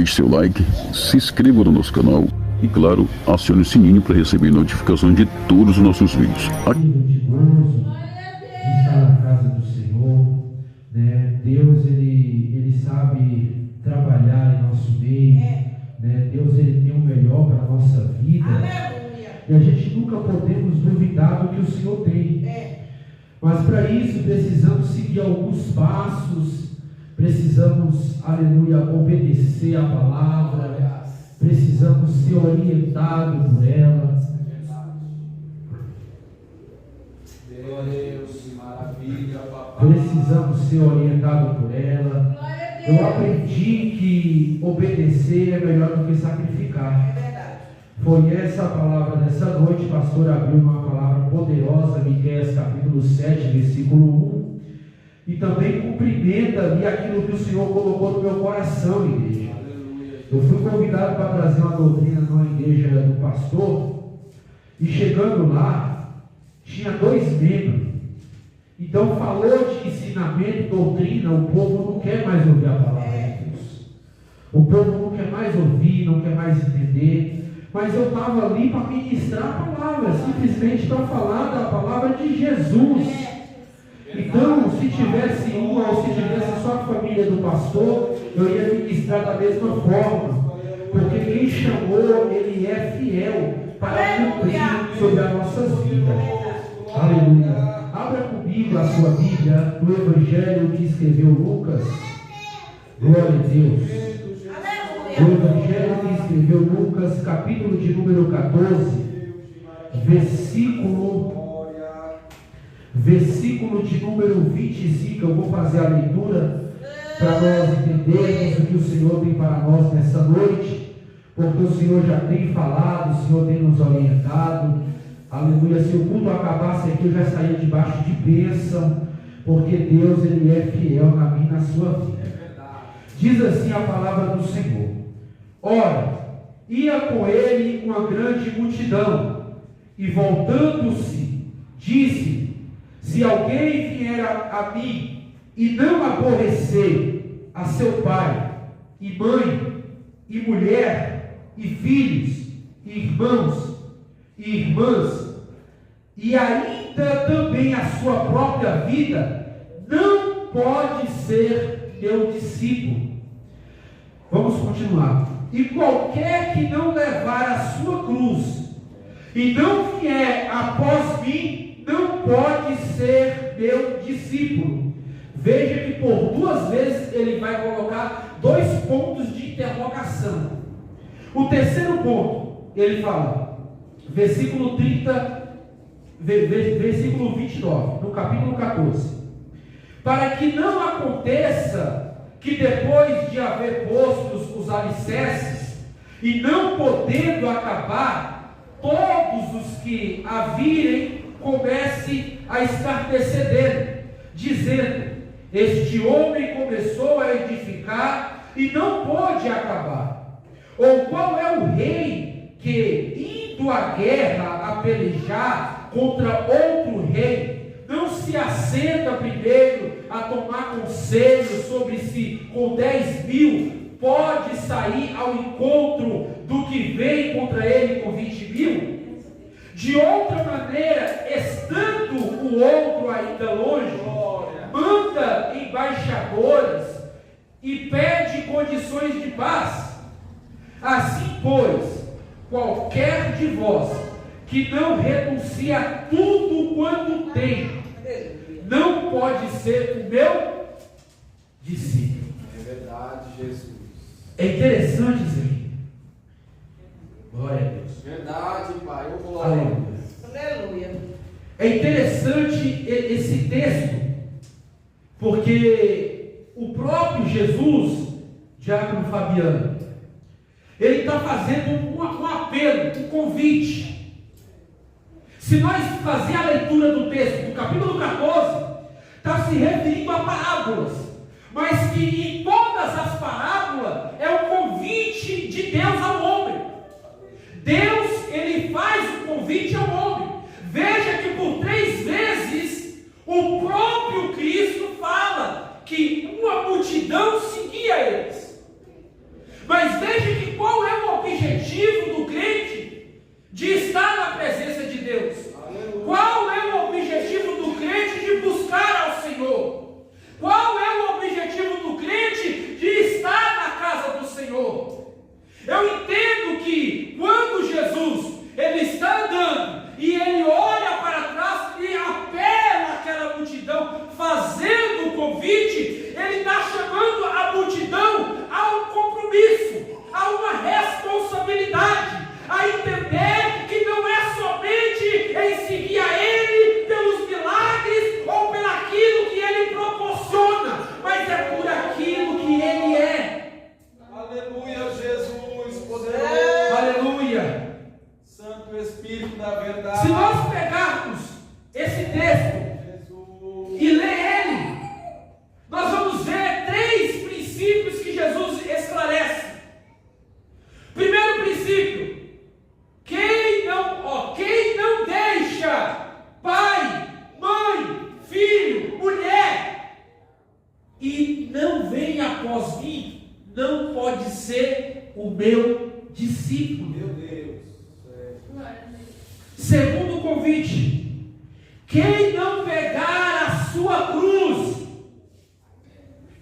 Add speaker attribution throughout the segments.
Speaker 1: deixe seu like, se inscreva no nosso canal e, claro, acione o sininho para receber notificações de todos os nossos vídeos.
Speaker 2: Está na casa do Senhor, né? Deus ele sabe trabalhar em nosso meio, né? Deus ele tem o melhor para a nossa vida. E a gente nunca podemos duvidar do que o Senhor tem. Mas para isso precisamos seguir alguns passos, precisamos, aleluia, obedecer a palavra, precisamos ser orientados por ela.
Speaker 3: Deus, maravilha, papai.
Speaker 2: Precisamos ser orientados por ela. Eu aprendi que obedecer é melhor do que sacrificar. Foi essa a palavra dessa noite. O pastor abriu uma palavra poderosa, Miqueias capítulo 7, versículo 1. E também cumprimenta ali aquilo que o Senhor colocou no meu coração, igreja. Eu fui convidado para trazer uma doutrina numa igreja do pastor. E chegando lá, tinha 2 membros. Então falou de ensinamento, doutrina. O povo não quer mais ouvir a palavra de Deus. O povo não quer mais ouvir, não quer mais entender. Mas eu estava ali para ministrar a palavra, simplesmente para falar da palavra de Jesus. Então, se tivesse uma ou se tivesse só a família do pastor, eu ia ministrar da mesma forma. Porque quem chamou, ele é fiel para cumprir sobre as nossas vidas. Aleluia. Abra comigo a sua Bíblia no Evangelho que escreveu Lucas. Glória a Deus. O Evangelho que escreveu Lucas, capítulo de número 14, versículo de número 25. Eu vou fazer a leitura para nós entendermos o que o Senhor tem para nós nessa noite, porque o Senhor já tem falado, o Senhor tem nos orientado. Aleluia. Se o culto acabasse aqui, eu já saía debaixo de bênção, porque Deus ele é fiel na minha e na sua vida. Diz assim a palavra do Senhor: ora, ia com ele uma grande multidão, e voltando-se, disse: se alguém vier a mim e não aborrecer a seu pai, e mãe, e mulher, e filhos, e irmãos, e irmãs, e ainda também a sua própria vida, não pode ser meu discípulo. Vamos continuar. E qualquer que não levar a sua cruz e não vier após mim, não pode ser meu discípulo. Veja que por 2 vezes ele vai colocar 2 pontos de interrogação. O terceiro ponto, ele fala, versículo 29, no capítulo 14. Para que não aconteça que depois de haver postos os alicerces, e não podendo acabar, todos os que a virem comecem a escarnecer dele, dizendo: este homem começou a edificar e não pôde acabar. Ou qual é o rei que, indo à guerra a pelejar contra outro rei, não se assenta primeiro a tomar conselho sobre se com 10.000 pode sair ao encontro do que vem contra ele com 20.000? De outra maneira, estando o outro ainda longe, manda embaixadores e pede condições de paz. Assim, pois, qualquer de vós que não renuncia a tudo quanto tem, não pode ser o meu discípulo.
Speaker 3: É verdade, Jesus.
Speaker 2: É interessante isso aqui. Glória a Deus.
Speaker 3: Verdade, Pai. Eu vou lá.
Speaker 2: Aleluia. É interessante esse texto, porque o próprio Jesus, Diácono Fabiano, ele está fazendo um apelo, um convite. Se nós fazer a leitura do texto, do capítulo 14, está se referindo a parábolas, mas que em todas as parábolas é um convite de Deus ao homem. Deus, ele faz um convite ao homem. Veja que por 3 vezes o próprio Cristo fala que uma multidão seguia eles. Mas Eu entendo que quando Jesus ele está andando e ele olha para trás e apela àquela multidão, fazendo o convite, ele está chamando a multidão a um compromisso, a uma responsabilidade, a entender que não é somente em seguir a Ele pelos milagres ou pelo aquilo que Ele proporciona, mas é por aquilo que Ele é.
Speaker 3: Aleluia, Jesus, poderoso.
Speaker 2: Aleluia.
Speaker 3: Santo Espírito da verdade.
Speaker 2: Se nós pegarmos esse texto
Speaker 3: Jesus.
Speaker 2: e ler ele, nós vamos ver 3 princípios que Jesus esclarece. Primeiro princípio: quem não deixa pai, mãe, filho, mulher e não vem após mim, não pode ser o meu discípulo.
Speaker 3: Meu Deus.
Speaker 2: Segundo convite: quem não pegar a sua cruz,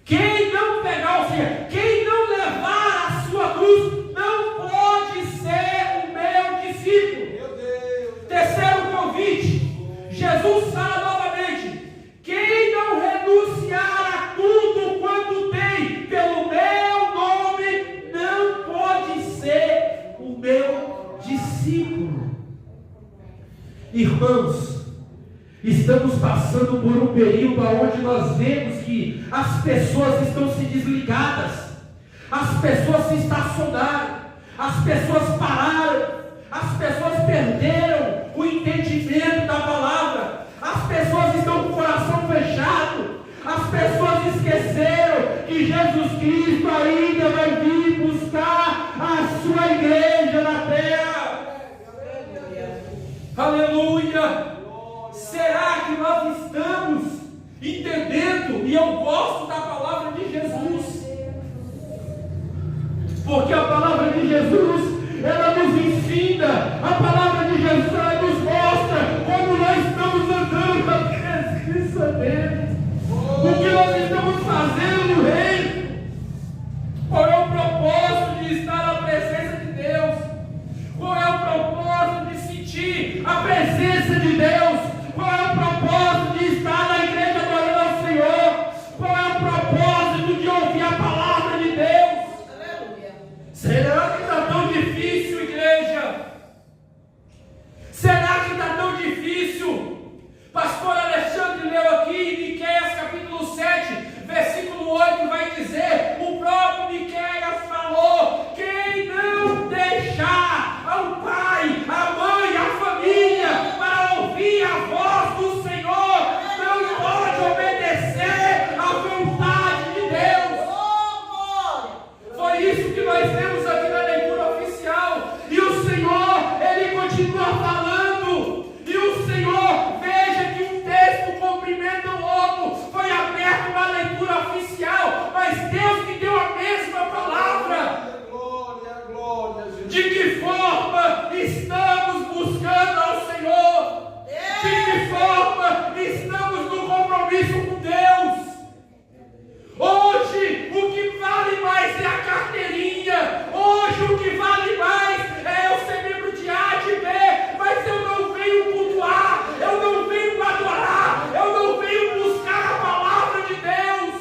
Speaker 2: quem não pegar, ou seja, quem não levar a sua cruz, não pode ser o meu discípulo.
Speaker 3: Meu Deus.
Speaker 2: Terceiro convite: Jesus fala novamente: quem não renunciar a tudo quanto tem pelo meu nome, não pode ser o meu discípulo. Irmãos, estamos passando por um período onde nós vemos que as pessoas estão se desligadas, as pessoas se estacionaram, as pessoas pararam, as pessoas perderam o entendimento da palavra, as pessoas estão com o coração fechado, as pessoas esqueceram que Jesus Cristo ainda vai vir buscar a sua igreja na terra. Aleluia! Será que nós estamos entendendo? E eu gosto da palavra de Jesus, porque a palavra de Jesus, ela nos ensina, a palavra de Jesus, ela nos mostra como nós estamos andando na presença dele, o que nós estamos fazendo no reino, qual é o propósito de estar na presença de Deus, qual é o propósito de sentir a presença de Deus, qual é o propósito de estar na igreja adorando ao Senhor, qual é o propósito de ouvir a palavra de Deus. Aleluia. Será que está tão difícil, igreja? Será que está tão difícil? Pastor Alexandre leu aqui Miqueias capítulo 7, versículo 8, vai dizer, o próprio Miqueias falou: quem não deixar ao pai, a mãe, a família para ouvir a voz do Senhor, não pode obedecer à vontade de Deus. Foi isso que nós vemos aqui na leitura oficial, e o Senhor, ele continua falando, e o Senhor, veja que um texto cumprimenta o outro, foi aberto na leitura oficial, mas Deus que deu a mesma palavra. De que forma estamos buscando ao Senhor? De que forma estamos no compromisso com Deus? Hoje o que vale mais é a carteirinha. Hoje o que vale mais é eu ser membro de A, de B, mas eu não venho cultuar, eu não venho adorar, eu não venho buscar a palavra de Deus.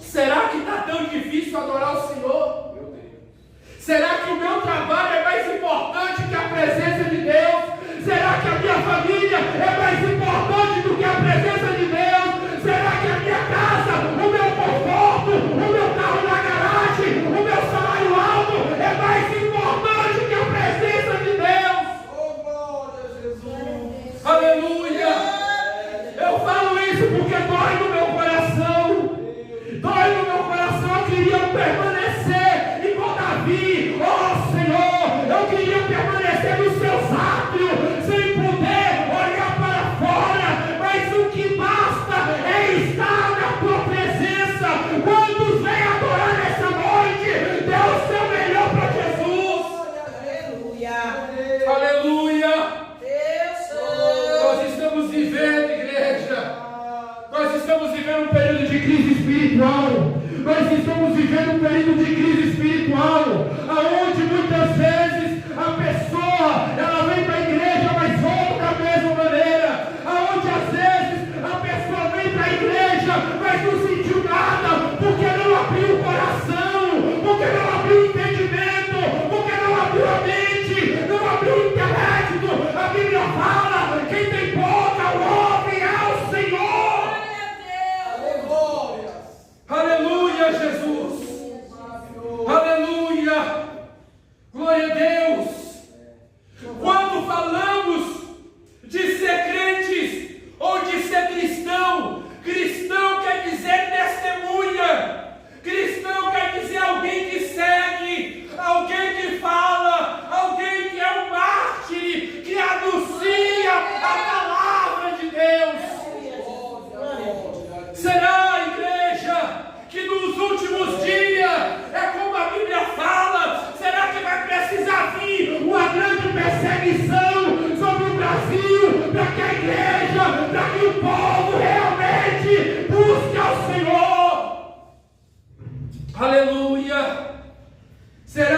Speaker 2: Será que está tão difícil adorar o Senhor? Será que o meu trabalho é mais importante que a presença de Deus? Será que a minha família é mais importante do que a presença de Deus? Será que a minha casa, o meu conforto, o meu carro na garagem, o meu salário alto é mais importante que a presença de Deus?
Speaker 3: Oh, glória a Jesus.
Speaker 2: Aleluia! Eu falo isso porque dói no meu coração. Dói no meu coração, eu queria permanecer igual Davi. Oh Senhor, eu queria permanecer no seu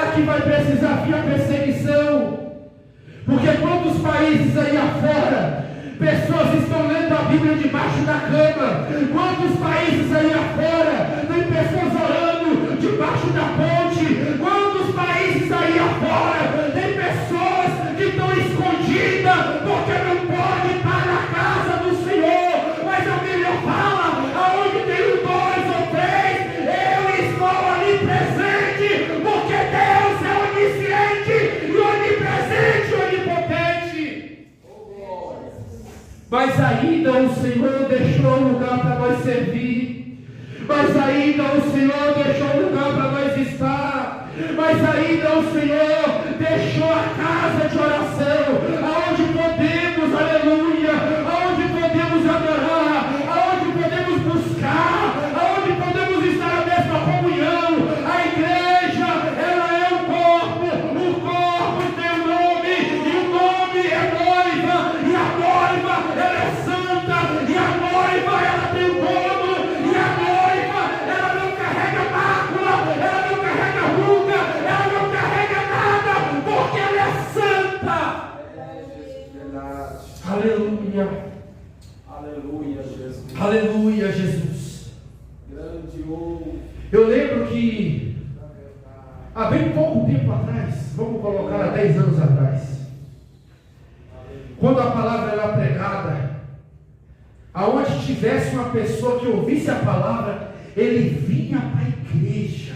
Speaker 2: será que vai precisar vir a perseguição? Porque quantos países aí afora, pessoas estão lendo a Bíblia debaixo da cama? Quantos países aí afora, tem pessoas orando debaixo da ponte? Quantos países aí afora, tem pessoas que estão escondidas, porque não pode estar na casa do Senhor? Mas a Bíblia fala, aonde tem dois ou três, eu estou ali presente, porque Deus é onisciente e onipresente, onipotente. Mas ainda o Senhor deixou lugar para nós servir, mas ainda o Senhor deixou lugar para nós estar, mas ainda o Senhor deixou a casa de oração, aonde podemos, aleluia, aonde podemos adorar, aonde podemos buscar, aonde podemos estar na mesma comunhão. A igreja, ela é o corpo tem um nome, e o nome é noiva, e a noiva, ela é santa, e a noiva, ela tem um dono, e a noiva, ela não carrega mácula, ela não carrega ruga, ela não carrega nada, porque ela é santa. Aleluia.
Speaker 3: Aleluia, Jesus.
Speaker 2: Aleluia, Jesus.
Speaker 3: Grandioso.
Speaker 2: Eu lembro que há bem pouco tempo atrás, vamos colocar há 10 anos atrás, quando a palavra era pregada, aonde tivesse uma pessoa que ouvisse a palavra, ele vinha para a igreja,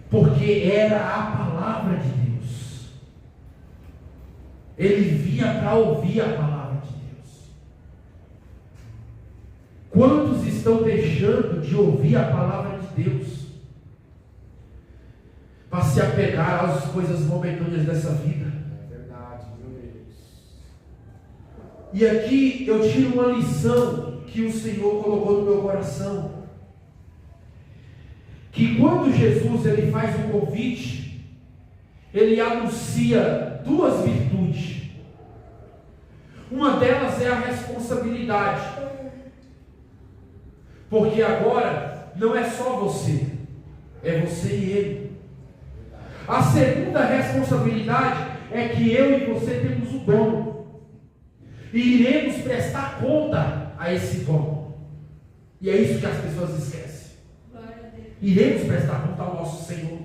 Speaker 2: porque era a palavra de Deus. Ele vinha para ouvir a palavra de Deus. Quantos estão deixando de ouvir a palavra de Deus para se apegar às coisas momentâneas dessa vida?
Speaker 3: É verdade, meu Deus.
Speaker 2: E aqui eu tiro uma lição que o Senhor colocou no meu coração, que quando Jesus ele faz um convite, ele anuncia duas virtudes. Uma delas é a responsabilidade, porque agora não é só você, é você e ele. A segunda responsabilidade é que eu e você temos o dono, e iremos prestar conta a esse dono. E é isso que as pessoas esquecem. Iremos prestar conta ao nosso Senhor.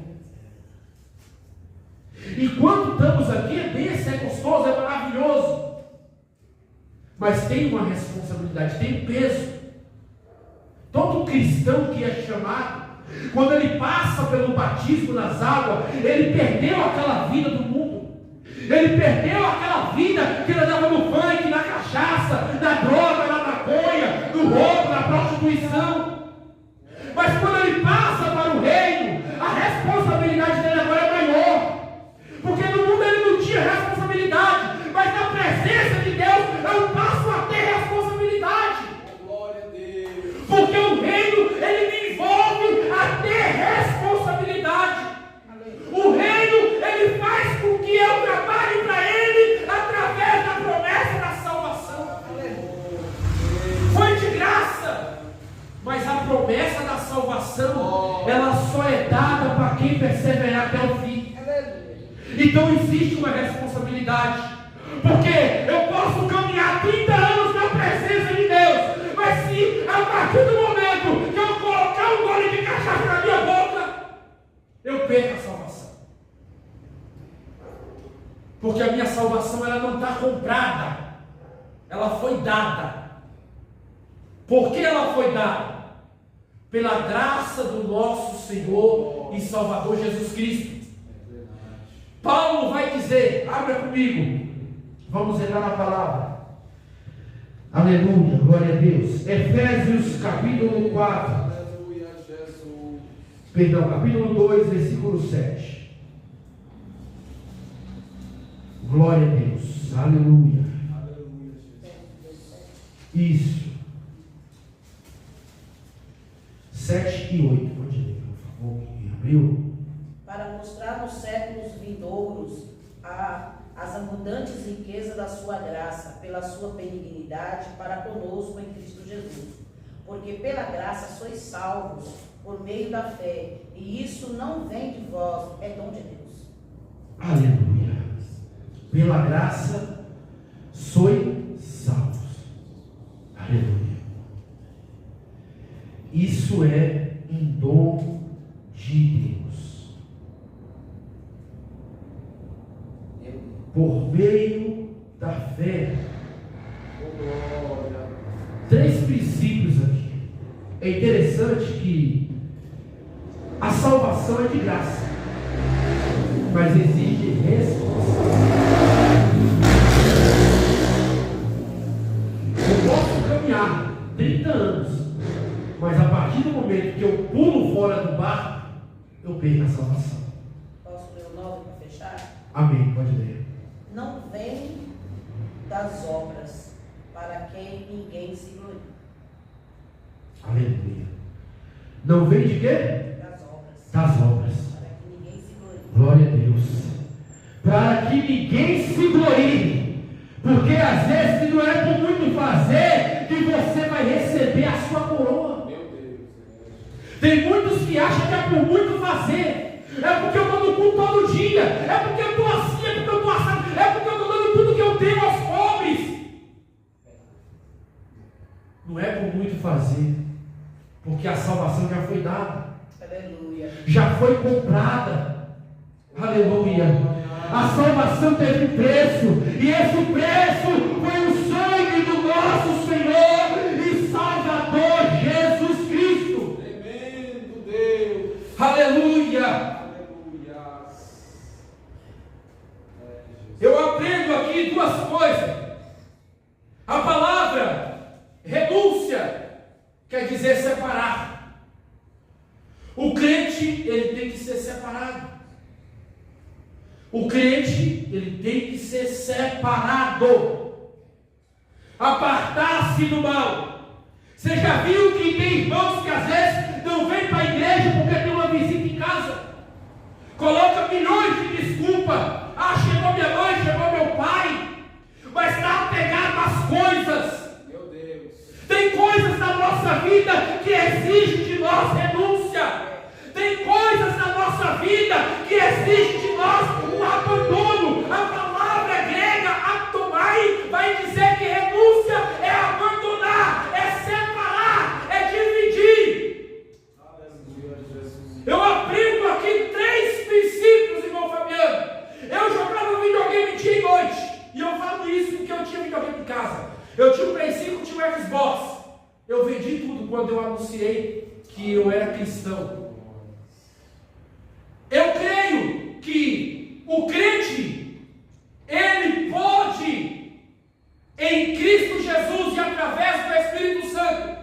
Speaker 2: Enquanto estamos aqui, é benção, é gostoso, é maravilhoso, mas tem uma responsabilidade, tem um peso. Todo cristão que é chamado, quando ele passa pelo batismo nas águas, ele perdeu aquela vida do mundo, ele perdeu aquela vida que ele andava no funk, na cachaça, na droga, na maconha, no roubo, na prostituição. Mas quando ele passa para o reino, a responsabilidade dele agora é maior, porque no mundo ele não tinha responsabilidade, mas na presença de Deus eu passo a ter responsabilidade.
Speaker 3: Glória a Deus.
Speaker 2: Porque o reino, ele me envolve a ter responsabilidade. O reino, ele faz com que eu trabalhe para ele através da promessa da salvação. Foi de graça, mas a promessa da salvação, ela só é dada para quem perseverar até o fim. Então existe uma responsabilidade, porque eu posso caminhar 30 anos na presença de Deus, mas se a partir do momento que eu colocar um gole de cachaça na minha boca, eu perco a salvação. Porque a minha salvação, ela não está comprada, ela foi dada. Por que ela foi dada? Pela graça do nosso Senhor e Salvador Jesus Cristo. Paulo vai dizer, abra comigo, vamos entrar na palavra. Aleluia, glória a Deus. Efésios capítulo 4.
Speaker 3: Aleluia, Jesus.
Speaker 2: Perdão, capítulo 2, versículo 7. Glória a Deus, aleluia.
Speaker 3: Aleluia, Jesus.
Speaker 2: Isso. 7 e 8, pode ler, por favor, quem abriu.
Speaker 4: Para mostrar nos séculos vindouros as abundantes riquezas da sua graça, pela sua benignidade para conosco em Cristo Jesus. Porque pela graça sois salvos, por meio da fé, E isso não vem de vós, é dom de Deus.
Speaker 2: Aleluia. Pela graça sois salvos. Aleluia. Isso é um dom de Deus. Por meio da fé.
Speaker 3: Glória.
Speaker 2: 3 princípios aqui. É interessante que a salvação é de graça, mas exige responsabilidade. Eu posso caminhar 30 anos, mas a partir do momento que eu pulo fora do barco, eu perco a salvação.
Speaker 4: Posso ler o 9 para fechar?
Speaker 2: Amém, pode ler.
Speaker 4: Não vem das obras, para que ninguém se glorie.
Speaker 2: Aleluia. Não vem de quê?
Speaker 4: Das obras.
Speaker 2: Das obras.
Speaker 4: Para que ninguém se glorie.
Speaker 2: Glória a Deus. Para que ninguém se glorie. Porque às vezes não é por muito fazer que você vai receber a sua coroa.
Speaker 3: Meu Deus.
Speaker 2: Tem muitos que acham que é por muito fazer. É porque eu estou no culto todo dia. É porque eu estou assim, é porque eu estou assado. É porque eu estou dando tudo que eu tenho aos pobres. Não é por muito fazer. Porque a salvação já foi dada.
Speaker 4: Aleluia.
Speaker 2: Já foi comprada. Aleluia. A salvação teve preço. E esse preço foi o sangue do nosso Senhor e Salvador Jesus Cristo.
Speaker 3: Tremendo Deus.
Speaker 2: Aleluia.
Speaker 3: Aleluia.
Speaker 2: Eu aprendo aqui 2 coisas. A palavra renúncia quer dizer separar. O crente, ele tem que ser separado. O crente, ele tem que ser separado. Apartar-se do mal. Você já viu que tem irmãos que às vezes não vêm para a igreja porque tem uma visita em casa? Coloca milhões de desculpas. Ah, chegou minha mãe, chegou meu pai. Mas está apegado às coisas.
Speaker 3: Meu Deus.
Speaker 2: Tem coisas na nossa vida que exigem de nós renúncia. Tem coisas na nossa vida que exigem de nós um abandono. A palavra grega atomai vai dizer que renúncia é abandonar, é separar, é dividir.
Speaker 3: Aleluia, Jesus.
Speaker 2: Eu aprendo aqui 3 princípios, irmão Fabiano. Eu jogava videogame dia e noite. E eu falo isso porque eu tinha videogame em casa. Eu tinha o Play 5, tinha o Xbox. Eu vendi tudo quando eu anunciei que eu era cristão. Eu creio que o crente, ele pode, em Cristo Jesus e através do Espírito Santo,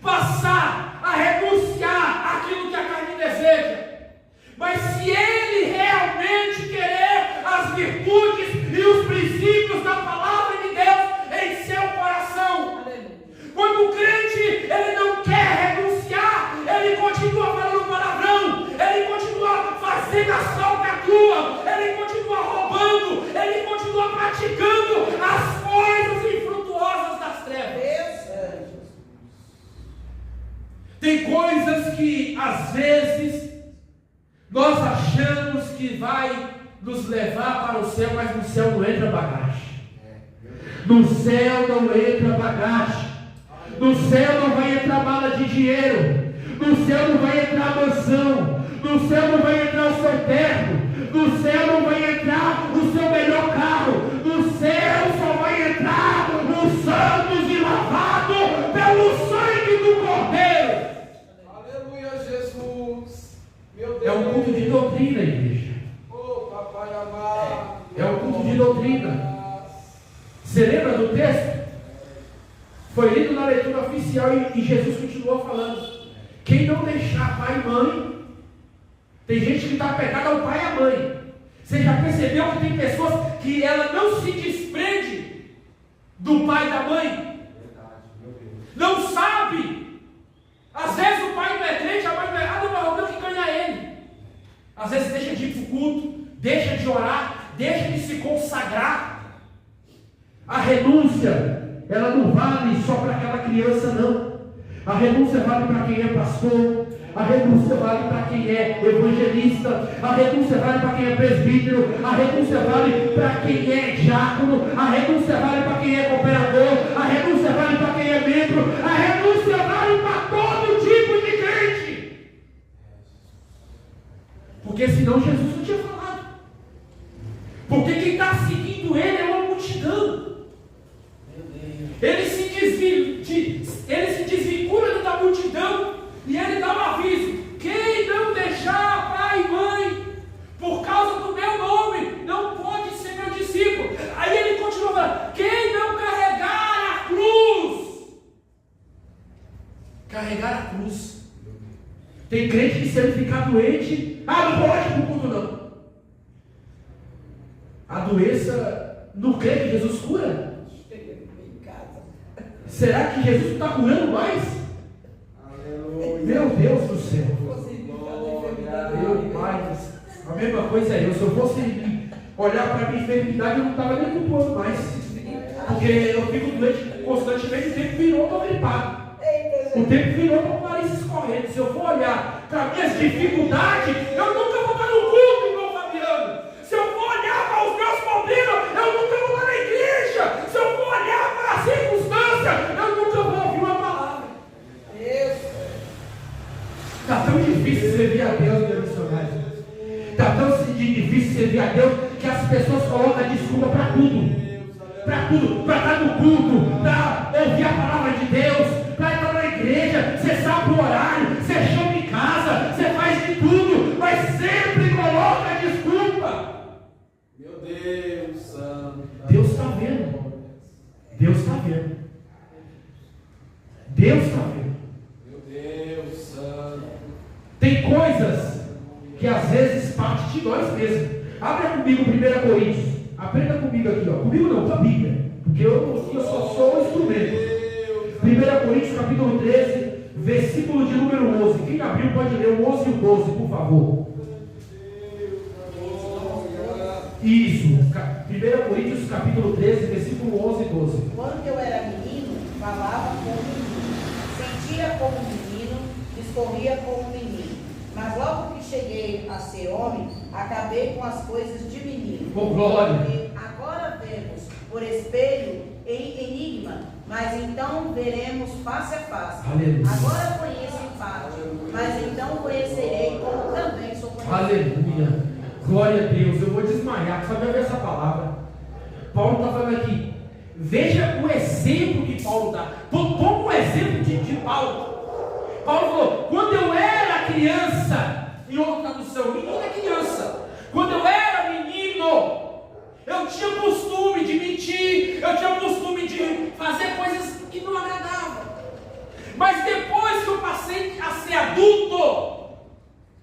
Speaker 2: passar a renunciar àquilo que a carne deseja. Mas se ele realmente querer as virtudes e os princípios da palavra de Deus em seu coração, quando o crente ele não quer renunciar, ele continua falando palavrão, ele continua fazendo a salvação, ele continua roubando, ele continua praticando as coisas infrutuosas das trevas. Tem coisas que às vezes nós achamos que vai nos levar para o céu, mas no céu não entra bagagem. No céu não entra bagagem. No céu não vai entrar mala de dinheiro. No céu não vai entrar mansão. No céu não vai entrar o seu terno. No céu não vai entrar o seu melhor carro. No céu só vai entrar os santos e lavado pelo sangue do Cordeiro.
Speaker 3: Aleluia, Jesus. Meu Deus.
Speaker 2: É um culto de doutrina, igreja.
Speaker 3: Oh, papai amado.
Speaker 2: É um culto de doutrina. Você lembra do texto? Foi lido na leitura oficial e Jesus continuou falando. Quem não deixar pai e mãe, tem gente que está apegada ao pai e à mãe. Você já percebeu que tem pessoas que ela não se desprende do pai e da mãe?
Speaker 3: Verdade, meu Deus.
Speaker 2: Não sabe. Às vezes o pai não é crente, a mãe não é. Ah, não, mas eu tenho que ganhar ele. Às vezes deixa de ir para o culto, deixa de orar, deixa de se consagrar. A renúncia, ela não vale só para aquela criança, não. A renúncia vale para quem é pastor, A renúncia vale para quem é evangelista, a renúncia vale para quem é presbítero, a renúncia vale para quem é diácono, a renúncia vale para quem é cooperador, a renúncia vale para quem é membro, a renúncia vale para todo tipo de crente. Porque senão Jesus não tinha falado. Porque quem está seguindo ele é uma multidão. Ele se desvincula da multidão e ele dá um aviso: quem não deixar pai e mãe por causa do meu nome não pode ser meu discípulo. Aí ele continua falando: quem não carregar a cruz. Carregar a cruz. Tem crente que, se ele ficar doente, não pode ir para o culto não. A doença não crê que Jesus cura? Será que Jesus não está curando mais?
Speaker 3: Aleluia.
Speaker 2: Meu Deus do céu. Meu Pai, a mesma coisa é eu. Se eu fosse olhar para a minha enfermidade, eu não estava nem cultuando mais. Porque eu fico doente constantemente, o tempo virou, estou gripado. O tempo virou, estou com o nariz escorrendo. Se eu for olhar para minhas dificuldades, eu nunca vou estar no culto, irmão Fabiano. Se eu for olhar para os meus problemas, eu nunca vou estar na igreja. Se eu for olhar para a circunstância, eu nunca vou ouvir uma palavra. Está tão difícil servir a Deus, meu missionário. Está tão difícil servir a Deus que as pessoas colocam a desculpa para tudo. Para tudo, para estar no culto, para ouvir a palavra de Deus, para estar na igreja. Você sabe o horário, você chama em casa, você faz de tudo, mas sempre coloca a desculpa.
Speaker 3: Meu Deus santo.
Speaker 2: Deus está vendo. Deus está vendo. Deus está vendo.
Speaker 3: Meu Deus santo.
Speaker 2: Tem coisas que às vezes parte de nós mesmos. Abra comigo 1 Coríntios. Aprenda comigo aqui, ó. Comigo não, com a Bíblia. Porque eu só sou um instrumento. 1 Coríntios capítulo 13, versículo de número 11. Quem abriu pode ler o 11 e o 12, por favor. Isso. 1 Coríntios capítulo 13, versículo 11 e 12.
Speaker 4: Quando eu era menino, falava como menino, sentia como menino, discorria como menino. Mas logo que cheguei a ser homem, acabei com as coisas de menino.
Speaker 2: Oh, glória!
Speaker 4: Porque agora vemos por espelho em enigma, mas então veremos face a face.
Speaker 2: Aleluia.
Speaker 4: Agora conheço em parte, mas então conhecerei como também sou conhecido.
Speaker 2: Aleluia! Glória a Deus! Eu vou desmaiar, só vai ver essa palavra. Paulo está falando aqui. Veja o exemplo que Paulo dá. Toma um exemplo de Paulo. Paulo falou: quando eu era criança, em outra tradução, menino é criança. Quando eu era menino, eu tinha costume de mentir, eu tinha costume de fazer coisas que não agradavam. Mas depois que eu passei a ser adulto,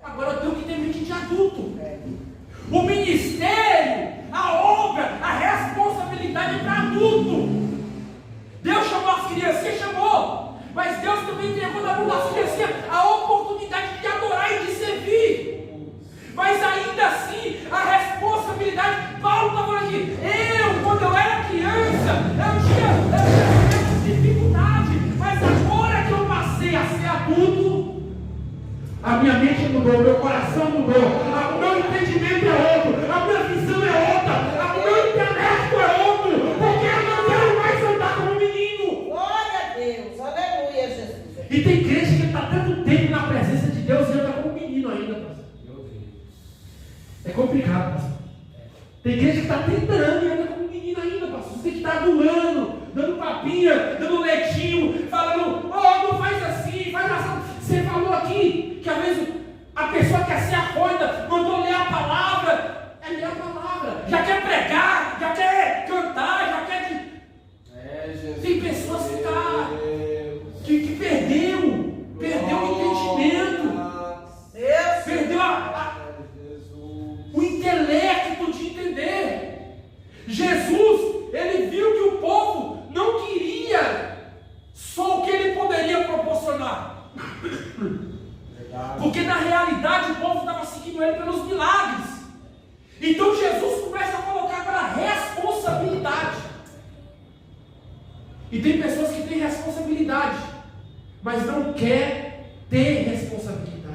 Speaker 2: agora eu tenho que ter mente de adulto. O ministério, a obra, a responsabilidade é para adulto. Deus chamou as crianças, chamou. Mas Deus também entregou na mão das crianças a oportunidade de adorar e de servir. Mas ainda assim, a responsabilidade, Paulo está falando aqui, quando eu era criança, eu tinha dificuldade, mas agora que eu passei a ser adulto, a minha mente mudou, meu coração mudou, o meu entendimento é outro, a minha visão é outra, o meu intelecto é outro, porque eu não quero mais andar como menino.
Speaker 4: Glória a Deus, aleluia, Jesus.
Speaker 2: E tem crente que está tanto tempo na presença de Deus e anda como menino ainda, pastor. É complicado, pastor. Tem crente que está tentando e anda como menino ainda, pastor. Você tem que estar adulando, dando papinha, dando leitinho, falando: não faz assim, faz assim. Você falou aqui que às vezes a pessoa quer ser afoita, mandou ler a palavra, ler a palavra, já quer pregar, já quer cantar, já quer.
Speaker 3: Jesus.
Speaker 2: Tem pessoas que perdeu o entendimento, perdeu o intelecto de entender. Jesus, ele viu que o povo não queria só o que ele poderia proporcionar. Porque na realidade o povo estava seguindo ele pelos milagres. Então Jesus começa a colocar agora a responsabilidade. E tem pessoas que têm responsabilidade, mas não quer ter responsabilidade.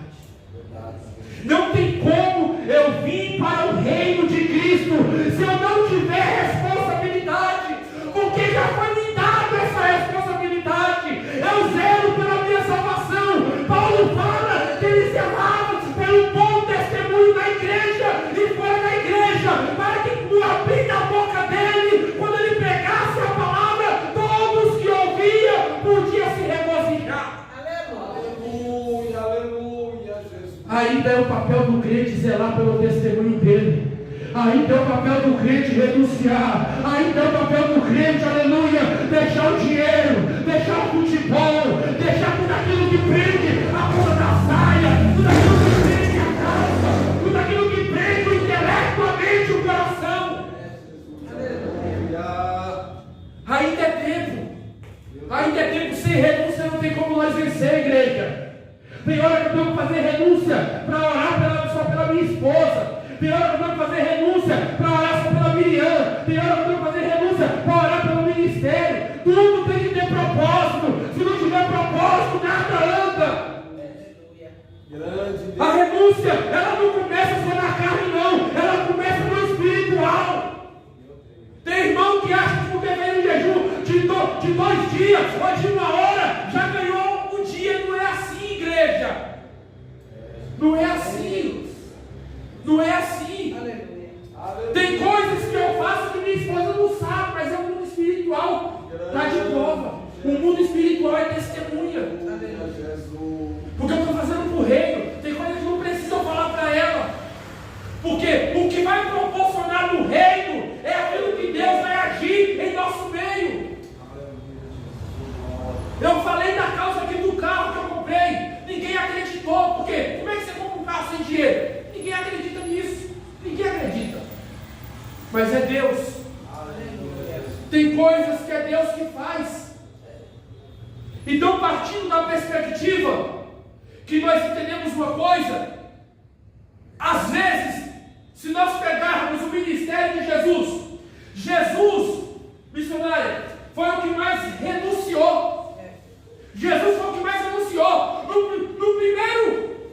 Speaker 2: o papel do crente zelar pelo testemunho dele. Ainda é o papel do crente renunciar. Ainda é o papel do crente, aleluia, deixar o dinheiro, deixar o futebol, deixar tudo aquilo que prende a ponta da saia, tudo aquilo que prende a calça, tudo aquilo que prende o intelecto, a mente, o coração. Ainda é tempo. Ainda é tempo. Sem renúncia não tem como nós vencer, igreja. Tem hora que eu tenho que fazer renúncia para orar só pela minha esposa. Tem hora que eu tenho que fazer renúncia para orar só pela Miriam. Tem hora que eu tenho que fazer renúncia para orar pelo ministério. Tudo tem que ter propósito. Se não tiver propósito, nada anda. A renúncia, ela não começa só na carne, não. Ela começa no espiritual. Tem irmão que acha que porque veio um jejum de 2 dias ou de 1 hora, já ganhou um dia. Não é assim, igreja. Não é assim. Não é assim. Tem coisas que eu faço que minha esposa não sabe, mas é o mundo espiritual. Está de prova. O mundo espiritual é testemunha. Porque eu estou fazendo para o reino. Tem coisas que não precisam falar para ela. Porque o que vai proporcionar no reino é aquilo que Deus vai agir em nosso meio. Eu falei da causa aqui do carro que eu comprei. Ninguém acreditou. Por quê? Como é que você compra um carro sem dinheiro? Ninguém acredita nisso. Ninguém acredita. Mas é Deus. Tem coisas que é Deus que faz. Então, partindo da perspectiva que nós entendemos uma coisa, às vezes, se nós pegarmos o ministério de Jesus, missionário, foi o que mais renunciou. Jesus foi o que mais renunciou.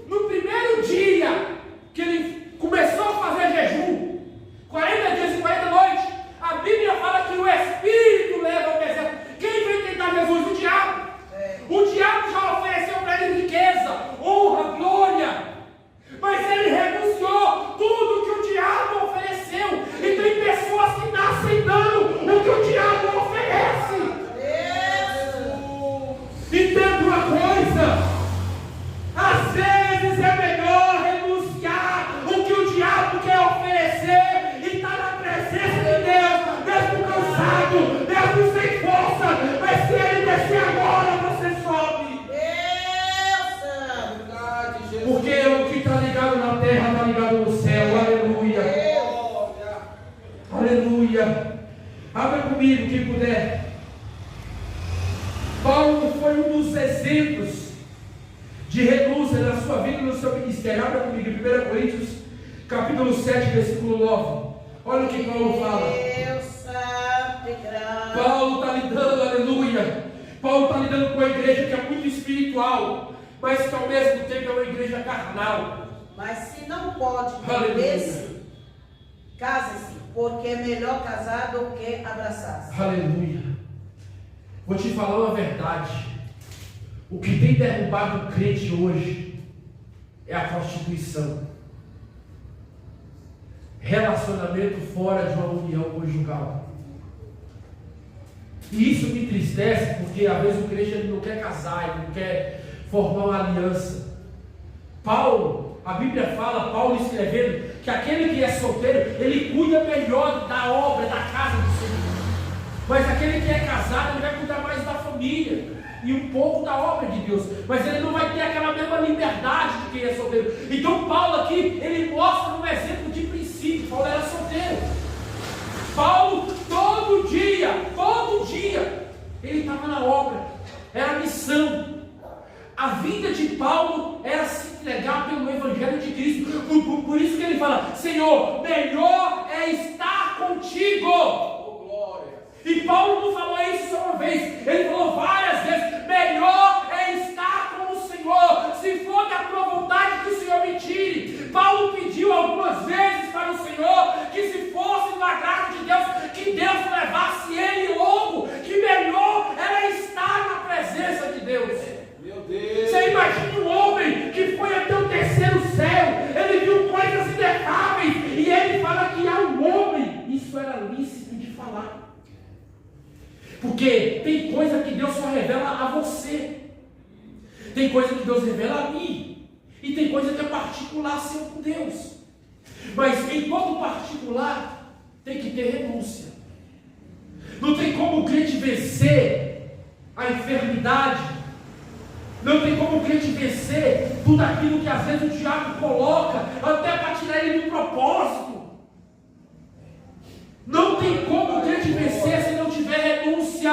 Speaker 2: No primeiro dia que ele começou a fazer jejum, 40 dias e 40 noites, a Bíblia fala que o Espírito leva ao deserto. Quem veio tentar Jesus? O diabo. O diabo já ofereceu para ele riqueza, honra, glória, mas ele renunciou tudo que o diabo ofereceu. E tem pessoas que nascem dando o que o diabo oferece. Entenda uma coisa: às vezes é melhor renunciar o que o diabo quer oferecer e estar na presença de Deus, mesmo cansado, mesmo sem força, mas se ele descer agora, você sobe. Porque o que está ligado na terra está ligado no céu. Aleluia. Aleluia. Abra comigo, quem puder. Paulo foi um dos exemplos de renúncia na sua vida e no seu ministério. Abra comigo, 1 Coríntios, capítulo 7, versículo 9. Olha o que Paulo fala. Paulo está lidando, aleluia. Paulo está lidando com a igreja que é muito espiritual, mas que ao mesmo tempo é uma igreja carnal.
Speaker 4: Mas se não pode viver-se, case-se, porque é melhor casar do que abraçar-se.
Speaker 2: Aleluia. Vou te falar uma verdade. O que tem derrubado o crente hoje é a prostituição. Relacionamento fora de uma união conjugal. E isso me entristece, porque às vezes o crente ele não quer casar, ele não quer formar uma aliança. Paulo, a Bíblia fala, Paulo escrevendo, que aquele que é solteiro, ele cuida melhor da obra, da casa do Senhor. Mas aquele que é casado, ele vai cuidar mais da família e um pouco da obra de Deus, mas ele não vai ter aquela mesma liberdade de quem é solteiro. Então Paulo aqui, ele mostra um exemplo de princípio. Paulo era solteiro. Paulo todo dia ele estava na obra, era a missão. A vida de Paulo era se entregar pelo Evangelho de Cristo. Por isso que ele fala: Senhor, melhor é estar contigo. E Paulo não falou isso só uma vez, ele falou várias vezes: melhor é estar com o Senhor. Se for da tua vontade, que o Senhor me tire. Paulo pediu algumas vezes para o Senhor que, se fosse no agrado de Deus, que Deus levasse ele logo, que melhor era estar na presença de Deus.
Speaker 3: Meu Deus.
Speaker 2: Você imagina um homem que foi até o terceiro céu, ele viu coisas inefáveis, e ele fala que há um homem, isso era lícito de falar. Porque tem coisa que Deus só revela a você, tem coisa que Deus revela a mim.
Speaker 5: E tem coisa que é particular seu com Deus. Mas em todo particular tem que ter renúncia. Não tem como o crente vencer a enfermidade. Não tem como o crente vencer tudo aquilo que às vezes o diabo coloca, até para tirar ele do propósito. Não tem como o crente vencer se não tiver renúncia.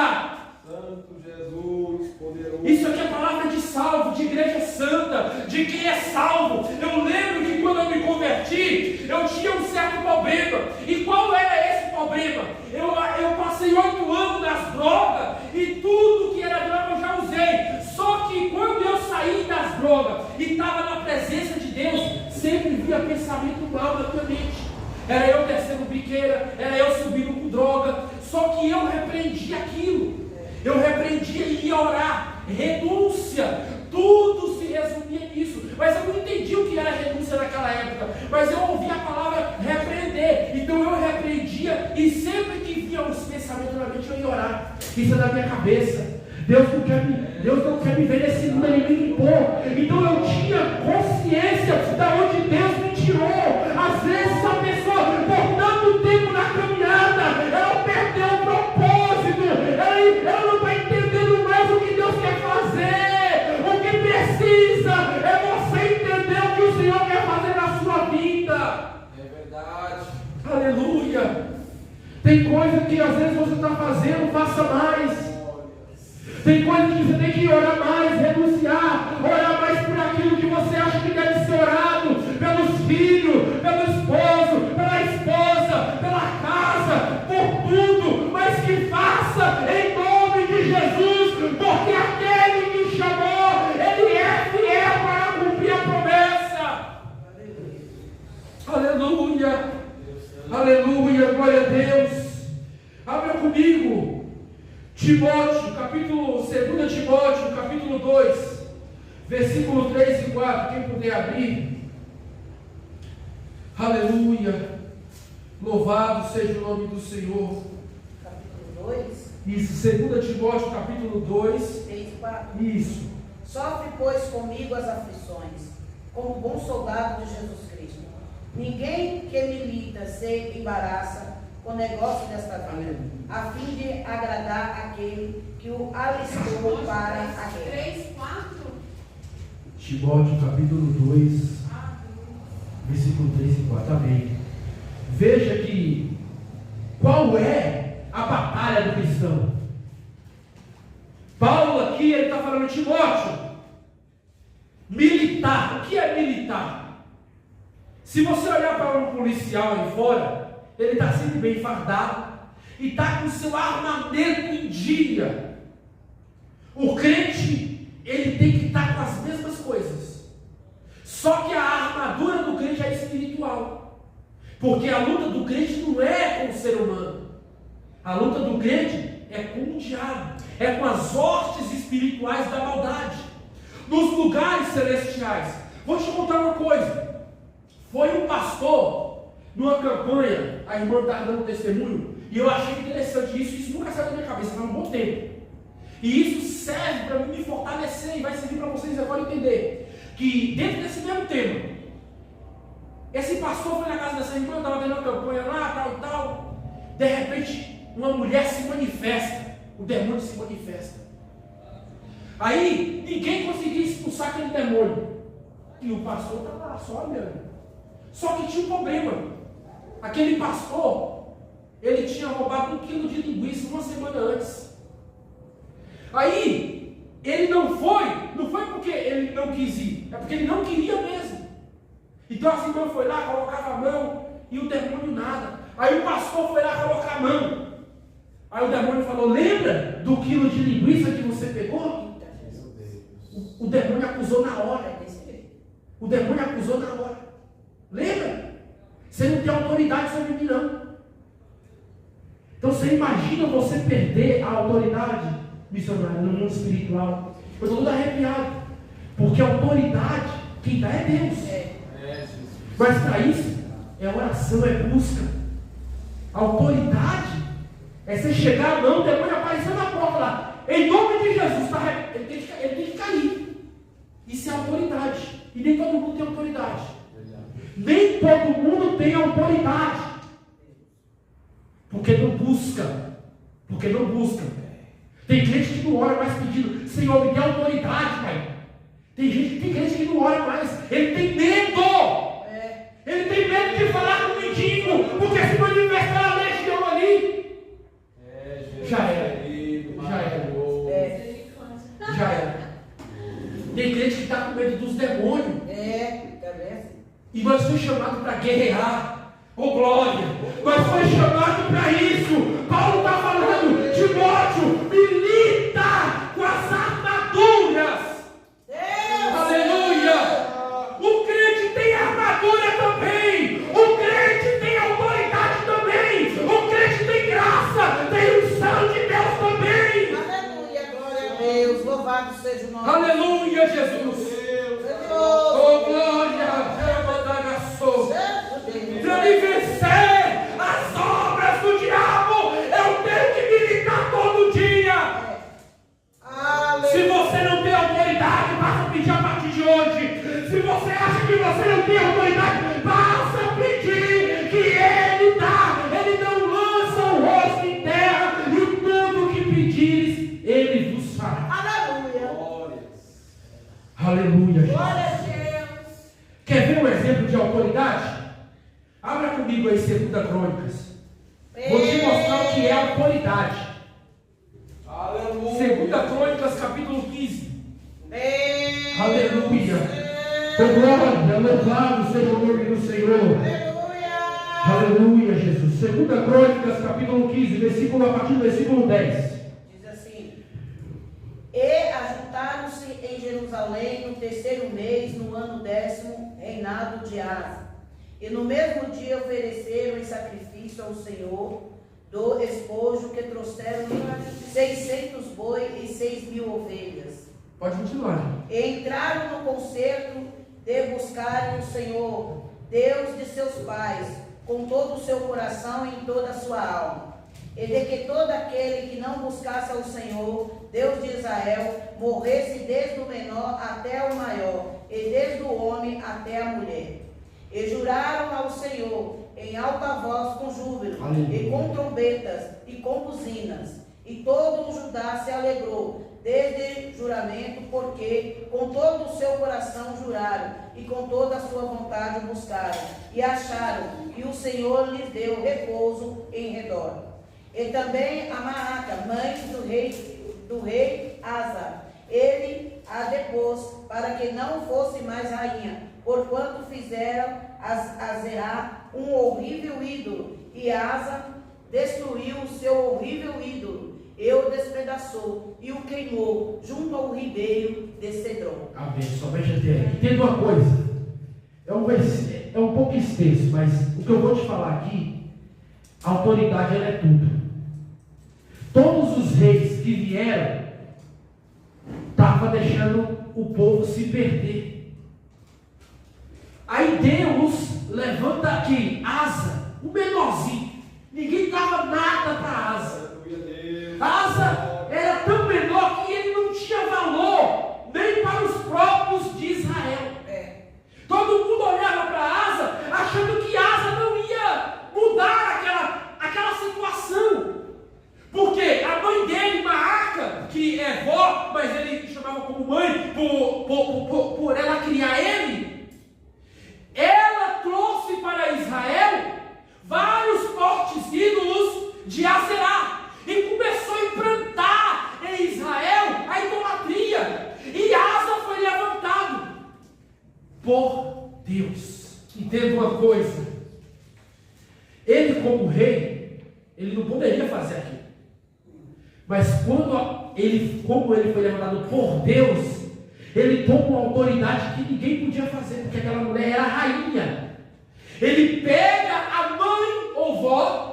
Speaker 3: Santo Jesus, poderoso.
Speaker 5: Isso aqui é palavra de salvo, de igreja santa, de quem é salvo. Eu lembro que quando eu me converti, eu tinha um certo problema. E qual era esse problema? Eu passei 8 anos nas drogas e tudo que era droga eu já usei. Só que quando eu saí das drogas e estava na presença de Deus, sempre via pensamento mal na minha mente. Era eu descendo biqueira, era eu subindo com droga. Só que eu repreendi aquilo. Eu repreendia e ia orar. Renúncia. Tudo se resumia nisso. Mas eu não entendi o que era renúncia naquela época. Mas eu ouvi a palavra repreender. Então eu repreendia. E sempre que vinha os pensamentos na mente, eu ia orar. Isso é da minha cabeça. Deus não quer me ver nesse mundo, Ele me limpou. Então eu tinha consciência da onde Deus me tirou. Às vezes a pessoa, por tanto tempo na caminhada, ela perdeu o propósito. Ela não está entendendo mais o que Deus quer fazer. O que precisa é você entender o que o Senhor quer fazer na sua vida.
Speaker 3: É verdade.
Speaker 5: Aleluia. Tem coisa que às vezes você está fazendo, faça mais. Tem coisa que você tem que orar mais, renunciar, orar mais por aquilo que você acha que deve ser orado, pelos filhos, pelo esposo, pela esposa, pela casa, por tudo, mas que faça em nome de Jesus, porque aquele que chamou, Ele é fiel para cumprir a promessa. Aleluia, aleluia, glória a Deus. Abra comigo. Timóteo, 2 Timóteo, capítulo 2, versículo 3 e 4, quem puder abrir. Aleluia, louvado seja o nome do Senhor.
Speaker 4: Capítulo 2.
Speaker 5: Isso, 2 Timóteo, capítulo 2,
Speaker 4: 3 e 4.
Speaker 5: isso.
Speaker 4: Sofre, pois, comigo as aflições, como bom soldado de Jesus Cristo. Ninguém que milita se embaraça com o negócio desta vida, a fim de agradar aquele que o alistou para a guerra.
Speaker 6: 3, 4.
Speaker 2: Timóteo capítulo 2, versículo 3 e 4, amém. Veja que qual é a batalha do cristão?
Speaker 5: Paulo aqui, ele está falando, Timóteo, militar. O que é militar? Se você olhar para um policial aí fora, ele está sempre bem fardado e está com o seu armamento em dia. O crente, ele tem que estar com as mesmas coisas, só que a armadura do crente é espiritual, porque a luta do crente não é com o ser humano, a luta do crente é com o diabo, é com as hostes espirituais da maldade, nos lugares celestiais. Vou te contar uma coisa. Foi um pastor numa campanha, a irmã está dando testemunho, e eu achei interessante isso nunca saiu da minha cabeça, faz um bom tempo. E isso serve para me fortalecer e vai servir para vocês agora entender que dentro desse mesmo tema, esse pastor foi na casa dessa irmã, estava tendo uma campanha lá, tal e tal, de repente uma mulher se manifesta, o demônio se manifesta. Aí ninguém conseguia expulsar aquele demônio, e o pastor estava lá só olhando. Só que tinha um problema. Aquele pastor, ele tinha roubado 1 quilo de linguiça uma semana antes. Aí, ele não foi porque ele não quis ir, é porque ele não queria mesmo. Então as irmãs foi lá, colocava a mão, e o demônio nada. Aí o pastor foi lá colocar a mão. Aí o demônio falou, lembra do quilo de linguiça que você pegou? O demônio acusou na hora. O demônio acusou na hora. Lembra? Você não tem autoridade sobre mim, não. Então você imagina você perder a autoridade, missionário, no mundo espiritual. Eu estou todo arrepiado. Porque a autoridade, quem dá é Deus. Mas para isso, é oração, é busca. A autoridade é você chegar a mão, o demônio aparecer na porta lá. Em nome de Jesus, ele tem que cair. Isso é autoridade. E nem todo mundo tem autoridade. Nem todo mundo tem autoridade. Porque não busca. Porque não busca. Tem gente que não ora mais pedindo, Senhor, me dê autoridade, Pai. Tem gente que não ora mais. Ele tem medo. Ele tem medo de falar com o mendigo. Porque se manifestar a legião ali, já era. Já era. Tem gente que está com medo dos demônios. E nós fomos chamados para guerrear. Oh glória! Nós fomos chamados para isso. Paulo está falando, Timóteo, milita com as armaduras. Aleluia! O crente tem armadura também. O crente tem autoridade também. O crente tem graça, tem unção de Deus também.
Speaker 4: Aleluia, glória a Deus. Louvado seja o nome.
Speaker 5: Aleluia, Jesus. Oh glória! Para me vencer as obras do diabo, eu tenho que militar todo dia. Se você não tem autoridade, passa a pedir a partir de hoje. Se você acha que você não tem autoridade, passa a pedir que Ele dá. Ele não lança o rosto em terra, e tudo que pedires, Ele vos fará.
Speaker 4: Aleluia.
Speaker 5: Aleluia, Jesus.
Speaker 4: Glória a Deus.
Speaker 5: Quer ver um exemplo de autoridade? Abra comigo aí 2 Crônicas. Vou te mostrar o que é autoridade.
Speaker 3: Aleluia.
Speaker 5: 2 Crônicas, capítulo 15.
Speaker 2: Aleluia. Oh glória, louvado seja o nome do Senhor. Aleluia, Jesus. 2 Crônicas, capítulo 15, a partir do versículo 10.
Speaker 4: Diz assim: E ajuntaram-se em Jerusalém no 3º mês, no ano 10º, reinado de Asa. E no mesmo dia ofereceram em sacrifício ao Senhor do espojo que trouxeram 600 bois e 6.000 ovelhas.
Speaker 5: Pode continuar.
Speaker 4: E entraram no concerto de buscarem o Senhor, Deus de seus pais, com todo o seu coração e em toda a sua alma. E de que todo aquele que não buscasse ao Senhor, Deus de Israel, morresse desde o menor até o maior, e desde o homem até a mulher. E juraram ao Senhor em alta voz com júbilo, e com trombetas, e com buzinas. E todo o Judá se alegrou, desde juramento, porque com todo o seu coração juraram, e com toda a sua vontade o buscaram, e acharam, e o Senhor lhes deu repouso em redor. E também a Maaca, mãe do rei Asa, ele a depôs, para que não fosse mais rainha, porquanto fizeram a Zerá um horrível ídolo, e Asa destruiu o seu horrível ídolo, e o despedaçou, e o queimou junto ao ribeiro de Cedron.
Speaker 2: Amém. Somente até aqui. Entenda uma coisa. É um pouco extenso, mas o que eu vou te falar aqui, a autoridade ela é tudo. Todos os reis que vieram estavam deixando o povo se perder. Aí Deus levanta aqui Asa, um menorzinho. Ninguém dava nada para Asa. Asa era tão menor que ele não tinha valor nem para os próprios de Israel. Todo mundo olhava para Asa achando que Asa não ia mudar aquela situação. Porque a mãe dele, Maaca, que é vó, mas ele chamava como mãe por ela criar ele, ela trouxe para Israel vários fortes ídolos de Aserá. E começou a implantar em Israel a idolatria. E Asa foi levantado por Deus. Entenda uma coisa. Ele como rei, ele não poderia fazer aquilo. Mas como ele foi levantado por Deus, ele tomou uma autoridade que ninguém podia fazer, porque aquela mulher era a rainha. Ele pega a mãe ou vó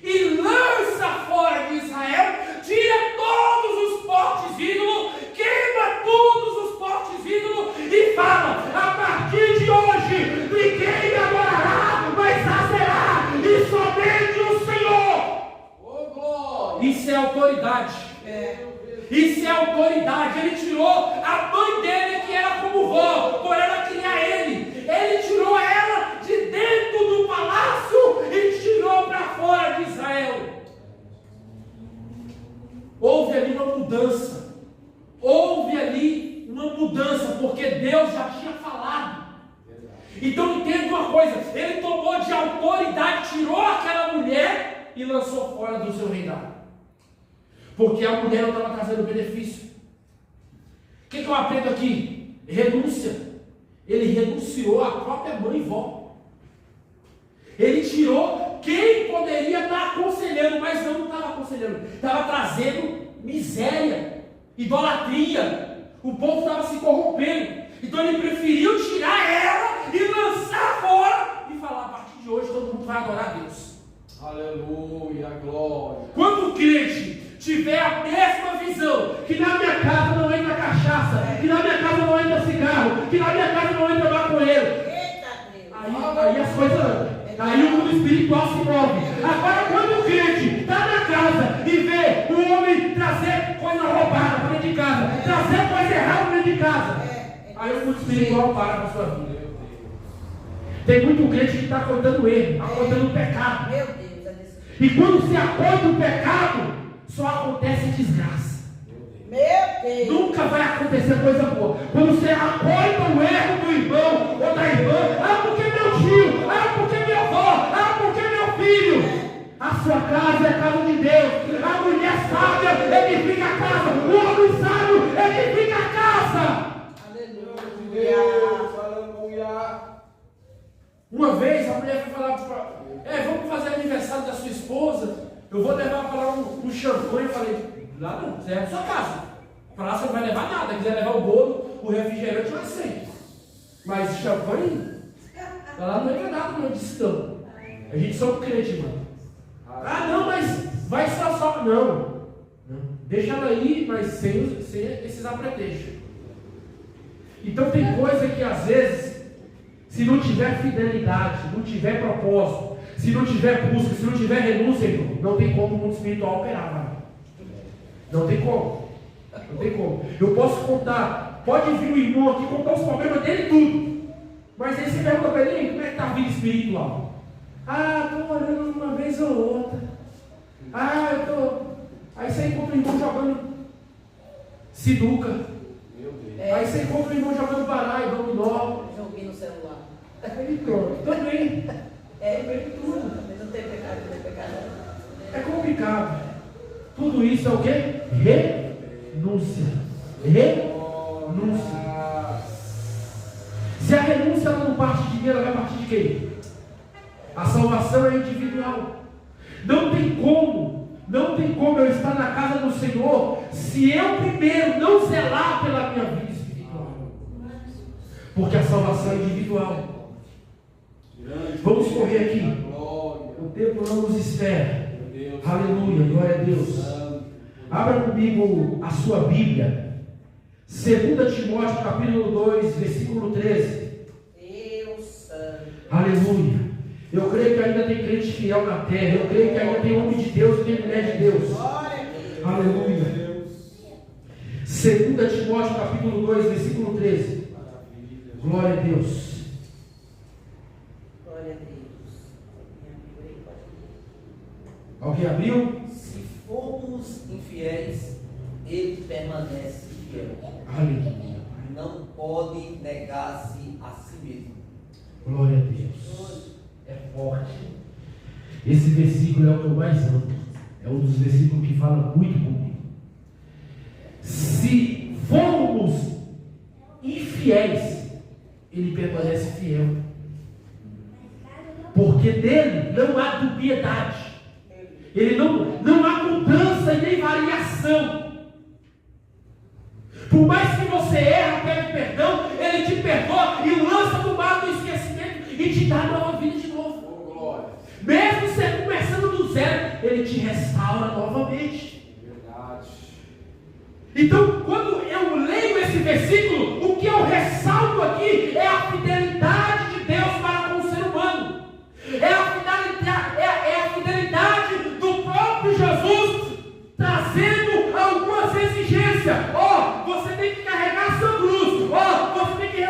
Speaker 2: e lança fora de Israel, tira todos os postes ídolos, queima todos os postes ídolos e fala: a partir de hoje ninguém adorará, mas Aserá, e somente o Senhor.
Speaker 3: Oh, glória.
Speaker 5: Isso é autoridade. Isso é autoridade. Ele tirou a mãe dele, que era como vó por ela criar ele. Ele tirou ela de dentro do palácio e tirou para fora de Israel. Houve ali uma mudança. Houve ali uma mudança, porque Deus já tinha falado. Então entenda uma coisa, ele tomou de autoridade, tirou aquela mulher e lançou fora do seu reinado. Porque a mulher não estava trazendo benefício. O que eu aprendo aqui? Renúncia. Ele renunciou à própria mãe e vó. Ele tirou quem poderia estar aconselhando, mas não estava aconselhando. Estava trazendo miséria, idolatria. O povo estava se corrompendo. Então ele preferiu tirar ela e lançar fora e falar: a partir de hoje todo mundo vai adorar a Deus.
Speaker 3: Aleluia, glória.
Speaker 5: Quando o crente tiver a mesma visão, que na minha casa não entra cachaça, que na minha casa não entra cigarro, que na minha casa não entra maconheiro, aí as coisas andam. Aí o mundo espiritual se move. Agora, quando o crente está na casa e vê o homem trazer coisa roubada para dentro de casa, trazer coisa errada para dentro de casa, aí o mundo espiritual para a sua vida. Tem muito crente que está acordando erro, acordando pecado.
Speaker 4: Meu Deus, é desse...
Speaker 5: E quando se acorda o pecado, só acontece desgraça.
Speaker 4: Meu Deus.
Speaker 5: Nunca vai acontecer coisa boa. Quando você acorda o erro do irmão ou da irmã, porque meu tio, porque minha avó, porque meu filho. A sua casa é a casa de Deus. A mulher sábia edifica a casa. O homem sábio edifica a casa.
Speaker 3: Deus, aleluia.
Speaker 5: Uma vez a mulher foi falar para vamos fazer aniversário da sua esposa. Eu vou levar para lá um champanhe. Eu falei: lá não, você é a sua casa. Para lá você não vai levar nada. Se quiser levar o bolo, o refrigerante, eu aceito. Mas champanhe, para lá não entra nada, não. Disse não. A gente só crente, mano. Ah, não, mas vai só. Não. Deixa ela ir, mas sem esses apretextos. Então tem coisa que às vezes, se não tiver fidelidade, não tiver propósito, se não tiver busca, se não tiver renúncia, irmão, não tem como o mundo espiritual operar, mano. Não tem como. Não tem como. Eu posso contar, pode vir o irmão aqui contar os problemas dele e tudo. Mas aí você pergunta para ele: como é que está a vida espiritual? Estou orando uma vez ou outra. Aí você encontra o irmão jogando sinuca.
Speaker 3: Meu Deus.
Speaker 5: Aí você encontra o irmão jogando baralho, dominó.
Speaker 4: Joguei no celular.
Speaker 5: Aí pronto, também. Também tudo.
Speaker 4: Mas não tem pecado, não tem pecado.
Speaker 5: É complicado. Tudo isso é o quê? Renúncia. Renúncia. Se a renúncia ela não parte de mim, ela vai partir de quem? A salvação é individual. Não tem como eu estar na casa do Senhor se eu primeiro não zelar pela minha vida espiritual. Porque a salvação é individual. Vamos correr aqui. O tempo não nos espera. Aleluia, glória a Deus. Abra comigo a sua Bíblia. 2 Timóteo capítulo 2, versículo 13.
Speaker 4: Deus santo.
Speaker 5: Aleluia. Eu creio que ainda tem crente fiel na terra. Eu creio que ainda tem homem de Deus e tem mulher de Deus.
Speaker 4: Glória a Deus.
Speaker 5: Aleluia. 2 Timóteo capítulo 2, versículo 13. Glória a Deus.
Speaker 4: Glória a Deus.
Speaker 5: Alguém abriu?
Speaker 6: Se formos infiéis, ele permanece fiel.
Speaker 5: Aleluia.
Speaker 6: Não pode negar-se a si mesmo.
Speaker 5: Glória a Deus. É forte. Esse versículo é o que eu mais amo. É um dos versículos que fala muito comigo. Se formos infiéis, ele permanece fiel. Porque nele não há dubiedade. Ele não há mudança e nem variação. Por mais que você erre, pede perdão, ele te perdoa e lança do mar do esquecimento e te dá nova vida de novo. Mesmo você começando do zero, ele te restaura novamente.
Speaker 3: Verdade.
Speaker 5: Então, quando eu leio esse versículo, o que eu ressalto aqui é a fidelidade de Deus para com o ser humano. É a fidelidade do próprio Jesus trazendo algumas exigências. Você tem que carregar sua cruz. Você tem que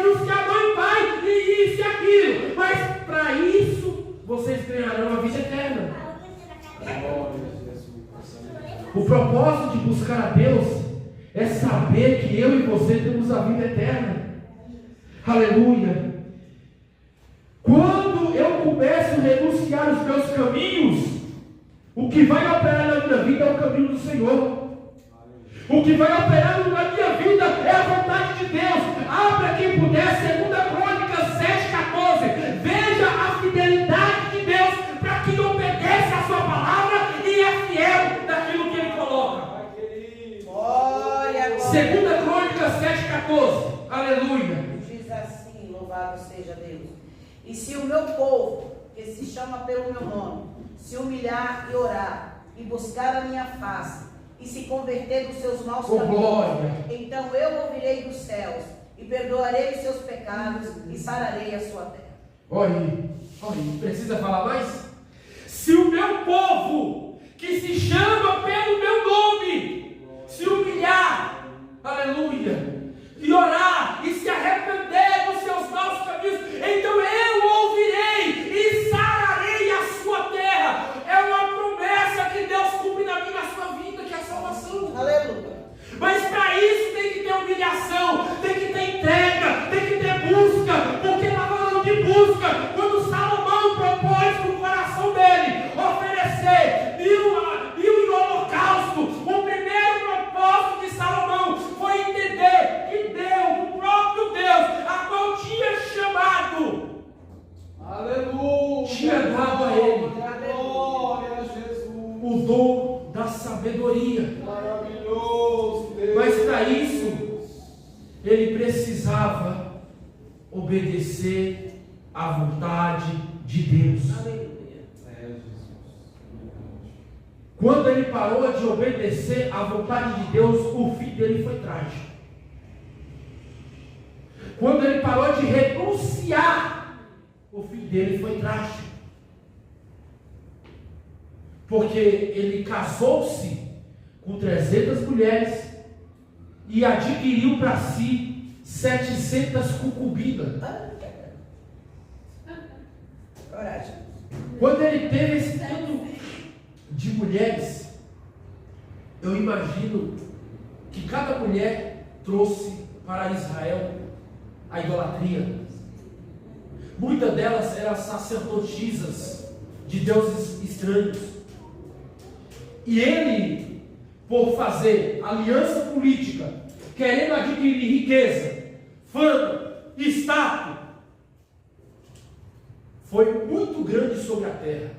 Speaker 5: O propósito de buscar a Deus é saber que eu e você temos a vida eterna. Aleluia. Quando eu começo a renunciar os meus caminhos, o que vai operar na minha vida é o caminho do Senhor. O que vai operar na minha vida é a vontade de Deus. Abra quem puder, 2 Crônicas 7,14. Veja a fidelidade de Deus para quem obedece a sua palavra e é fiel daquilo que Ele coloca.
Speaker 4: Glória,
Speaker 5: 2
Speaker 4: glória.
Speaker 5: Crônicas 7,14. Aleluia.
Speaker 4: Diz assim, louvado seja Deus. E se o meu povo, que se chama pelo meu nome, se humilhar e orar, e buscar a minha face, e se converter dos seus maus caminhos,
Speaker 5: glória.
Speaker 4: então eu ouvirei dos céus, e perdoarei os seus pecados, e sararei a sua terra.
Speaker 5: Olha aí, precisa falar mais? Se o meu povo, que se chama pelo meu nome, se humilhar, aleluia, e orar, e se arrepender dos seus maus caminhos, então eu ouvirei e sararei a sua terra. É uma promessa que Deus cumpre na minha e na sua vida, que é a salvação.
Speaker 4: Aleluia.
Speaker 5: Mas para isso tem que ter humilhação, tem que ter entrega, tem que ter busca, porque está falando de busca. Quando Salomão propôs no coração dele oferecer mil em holocausto, o primeiro propósito de Salomão foi entender que Deus, o próprio Deus, a qual tinha chamado,
Speaker 3: Aleluia.
Speaker 5: tinha dado a ele
Speaker 3: Glória a Jesus.
Speaker 5: o dom da sabedoria.
Speaker 3: Maravilhoso Deus.
Speaker 5: Mas para isso, ele precisava obedecer à vontade de Deus.
Speaker 4: Aleluia.
Speaker 5: Quando ele parou de obedecer à vontade de Deus, o fim dele foi trágico. Quando ele parou de renunciar, o fim dele foi trágico. Porque ele casou-se com 300 mulheres e adquiriu para si 700 concubinas.
Speaker 4: Coragem.
Speaker 5: Quando ele teve esse tanto de mulheres, eu imagino que cada mulher trouxe para Israel a idolatria. Muitas delas eram sacerdotisas de deuses estranhos. E ele, por fazer aliança política, querendo adquirir riqueza, fama, status, foi muito grande sobre a terra.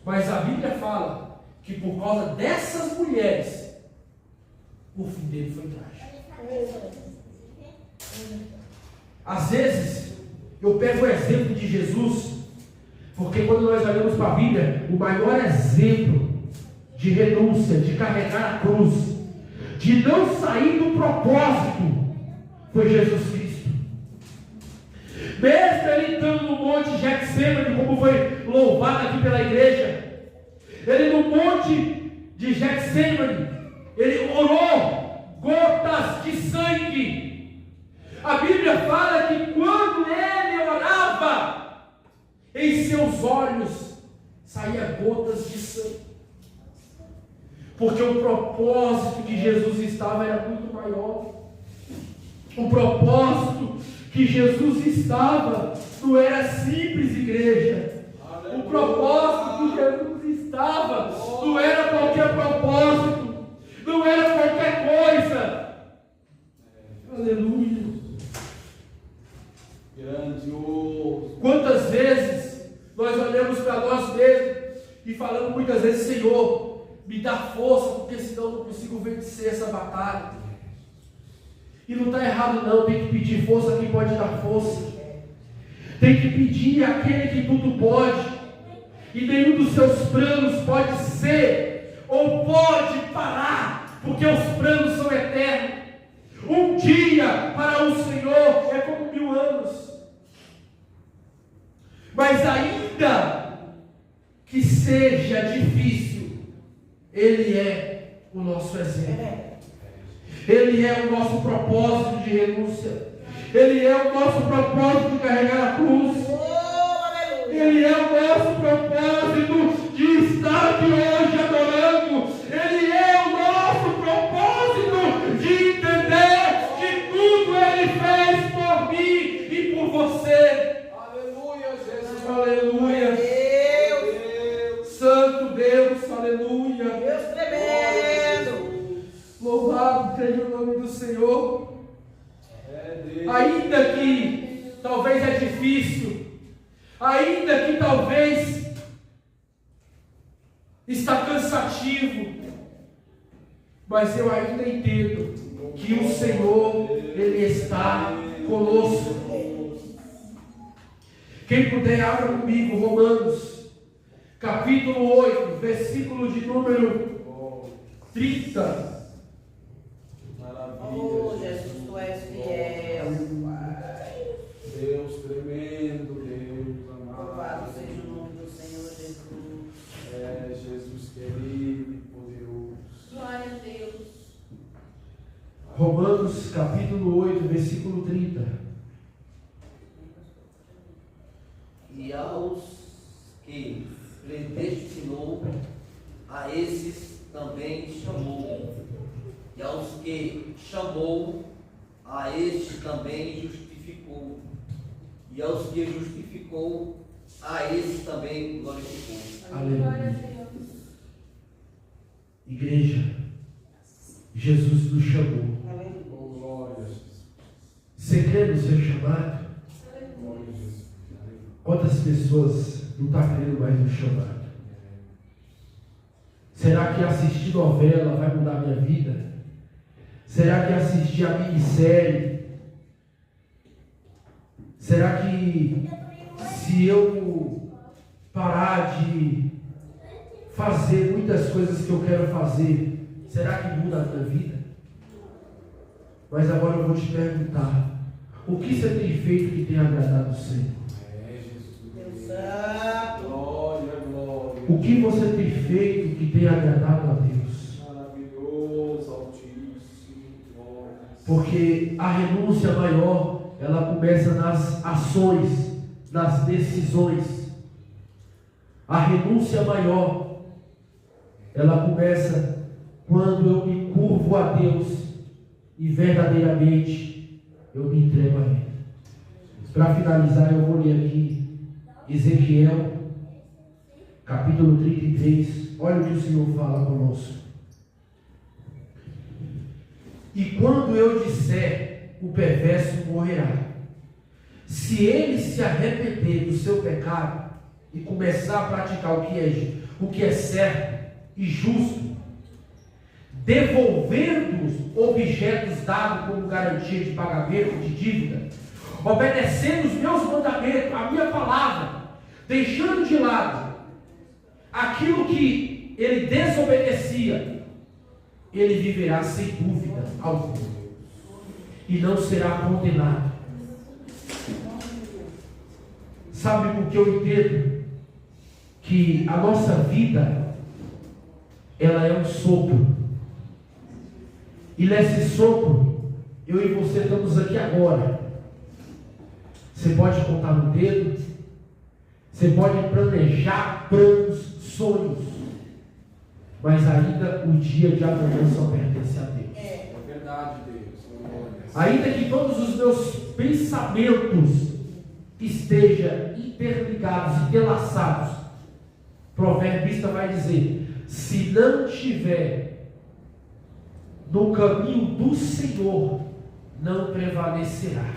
Speaker 5: Mas a Bíblia fala que por causa dessas mulheres, o fim dele foi trágico. Às vezes, eu pego o exemplo de Jesus, porque quando nós olhamos para a Bíblia, o maior exemplo de renúncia, de carregar a cruz, de não sair do propósito, foi Jesus Cristo. Mesmo ele estando no monte Getsêmani, como foi louvado aqui pela igreja, ele no monte de Getsêmani, ele orou gotas de sangue. A Bíblia fala que quando ele orava, em seus olhos saía gotas de sangue, porque o propósito que Jesus estava era muito maior. O propósito que Jesus estava não era simples, igreja. O propósito que Jesus estava não era qualquer propósito, não era qualquer coisa. Aleluia.
Speaker 3: Grandioso.
Speaker 5: Quantas vezes nós olhamos para nós mesmos e falamos muitas vezes: Senhor, me dá força, porque senão eu não consigo vencer essa batalha. E não está errado não, tem que pedir força a quem pode dar força. Tem que pedir àquele que tudo pode. E nenhum dos seus planos pode ser ou pode parar, porque os planos são eternos. Um dia para o Senhor é como 1000 anos. Mas ainda que seja difícil, Ele é o nosso exemplo. Ele é o nosso propósito de renúncia. Ele é o nosso propósito de carregar a cruz. Ele é o nosso propósito de estar aqui hoje adorando. Ele Senhor.
Speaker 3: É Deus.
Speaker 5: Ainda que talvez é difícil, ainda que talvez está cansativo, mas eu ainda entendo que o Senhor, Ele está conosco. Quem puder, abra comigo Romanos, capítulo 8, versículo de número 30.
Speaker 4: Oh, Jesus, tu és fiel, Pai.
Speaker 3: Deus tremendo, Deus amado.
Speaker 4: Louvado seja o nome do Senhor Jesus.
Speaker 3: É Jesus querido e poderoso.
Speaker 4: Glória a Deus.
Speaker 2: Romanos capítulo 8, versículo 30.
Speaker 6: E aos que predestinou, a esses também chamou. E aos que chamou, a estes também justificou. E aos que justificou, a esses também glorificou.
Speaker 2: Aleluia. Igreja, Jesus nos chamou.
Speaker 3: Oh, glória a Jesus.
Speaker 2: Você crê no seu chamado?
Speaker 3: Glória a Jesus.
Speaker 2: Quantas pessoas não estão crendo mais no chamado? Será que assistir novela vai mudar minha vida? Será que assistir a minissérie? Será que se eu parar de fazer muitas coisas que eu quero fazer, será que muda a minha vida? Mas agora eu vou te perguntar, o que você tem feito que tem agradado o Senhor?
Speaker 3: É Jesus.
Speaker 4: Deus Santo.
Speaker 3: Glória, glória.
Speaker 2: O que você tem feito que tem agradado a Deus?
Speaker 3: Maravilhoso, altíssimo. Glória.
Speaker 2: Porque a renúncia maior, ela começa nas ações, nas decisões. A renúncia maior, ela começa quando eu me curvo a Deus e verdadeiramente eu me entrego a Ele. Para finalizar, eu vou ler aqui Ezequiel, capítulo 33. Olha o que o Senhor fala conosco. E quando eu disser, o perverso morrerá. Se ele se arrepender do seu pecado e começar a praticar o que é certo e justo, devolvendo os objetos dados como garantia de pagamento de dívida, obedecendo os meus mandamentos, a minha palavra, deixando de lado aquilo que ele desobedecia, ele viverá sem dúvida alguma e não será condenado. Sabe por que eu entendo que a nossa vida, ela é um sopro, e nesse sopro eu e você estamos aqui agora. Você pode contar no dedo, você pode planejar planos, sonhos, mas ainda o dia de amanhã só pertence a Deus.
Speaker 3: É verdade, Deus. Glória.
Speaker 2: Ainda que todos os meus pensamentos estejam interligados, entrelaçados, o proverbista vai dizer: se não tiver no caminho do Senhor, não prevalecerá.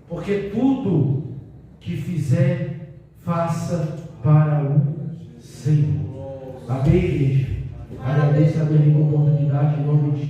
Speaker 2: Porque tudo que fizer, faça para o Senhor. Amém, igreja? Agradeço a minha oportunidade em nome de